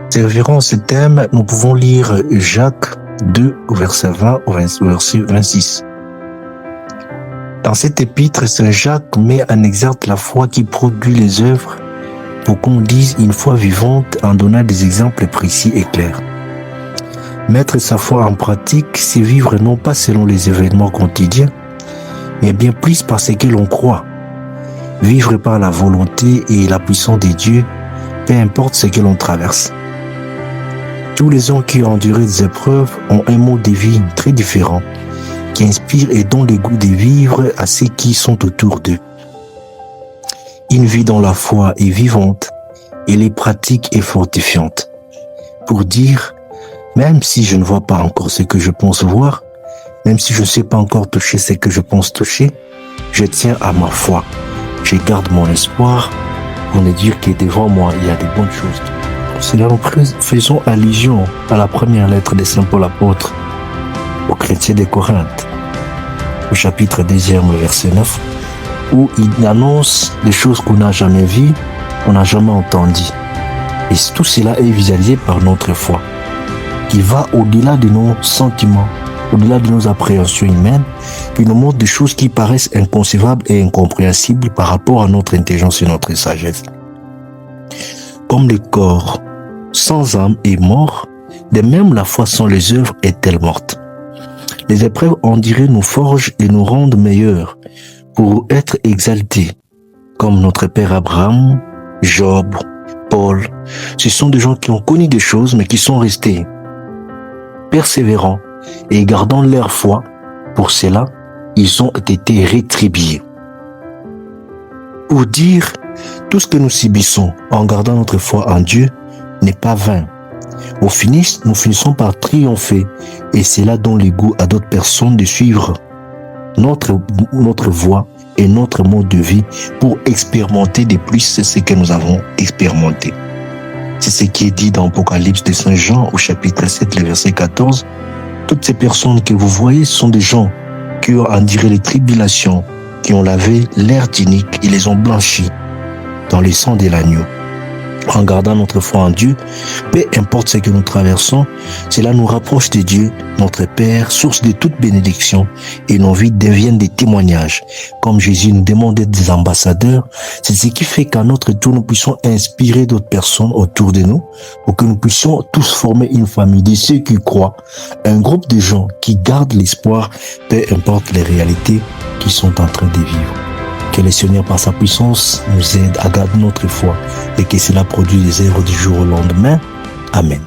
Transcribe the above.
Servirons ce thème, nous pouvons lire Jacques 2, verset 20 au verset 26. Dans cette épître, Saint Jacques met en exergue la foi qui produit les œuvres pour qu'on dise une foi vivante en donnant des exemples précis et clairs. Mettre sa foi en pratique, c'est vivre non pas selon les événements quotidiens, mais bien plus par ce que l'on croit. Vivre par la volonté et la puissance de Dieu, peu importe ce que l'on traverse. Tous les hommes qui ont enduré des épreuves ont un mode de vie très différent, qui inspire et donne le goût de vivre à ceux qui sont autour d'eux. Une vie dont la foi est vivante et les pratiques est fortifiante. Pour dire, même si je ne vois pas encore ce que je pense voir, même si je ne sais pas encore toucher ce que je pense toucher, je tiens à ma foi. Je garde mon espoir pour ne dire que devant moi, il y a de bonnes choses. C'est là que nous faisons allusion à la première lettre de Saint Paul apôtre aux chrétiens de Corinthe, au chapitre 2, verset 9, où il annonce des choses qu'on n'a jamais vues, qu'on n'a jamais entendues. Et tout cela est visualisé par notre foi, qui va au-delà de nos sentiments, au-delà de nos appréhensions humaines, qui nous montre des choses qui paraissent inconcevables et incompréhensibles par rapport à notre intelligence et notre sagesse. Comme le corps sans âme est mort, de même la foi sans les œuvres est-elle morte. Les épreuves, on dirait, nous forgent et nous rendent meilleurs pour être exaltés, comme notre père Abraham, Job, Paul. Ce sont des gens qui ont connu des choses, mais qui sont restés persévérants et gardant leur foi. Pour cela, ils ont été rétribués. Pour dire, tout ce que nous subissons en gardant notre foi en Dieu n'est pas vain. Au finish, nous finissons par triompher et c'est là donne le goût à d'autres personnes de suivre notre voie et notre mode de vie pour expérimenter de plus ce que nous avons expérimenté. C'est ce qui est dit dans l'Apocalypse de Saint Jean au chapitre 7, le verset 14. Toutes ces personnes que vous voyez sont des gens qui ont enduré les tribulations, qui ont lavé l'air d'inique et les ont blanchis dans le sang de l'agneau. En gardant notre foi en Dieu, peu importe ce que nous traversons, cela nous rapproche de Dieu, notre Père, source de toute bénédiction, et nos vies deviennent des témoignages. Comme Jésus nous demande d'être des ambassadeurs, c'est ce qui fait qu'à notre tour, nous puissions inspirer d'autres personnes autour de nous, pour que nous puissions tous former une famille de ceux qui croient, un groupe de gens qui gardent l'espoir, peu importe les réalités qu'ils sont en train de vivre. Que le Seigneur, par sa puissance, nous aide à garder notre foi et que cela produise des œuvres du jour au lendemain. Amen.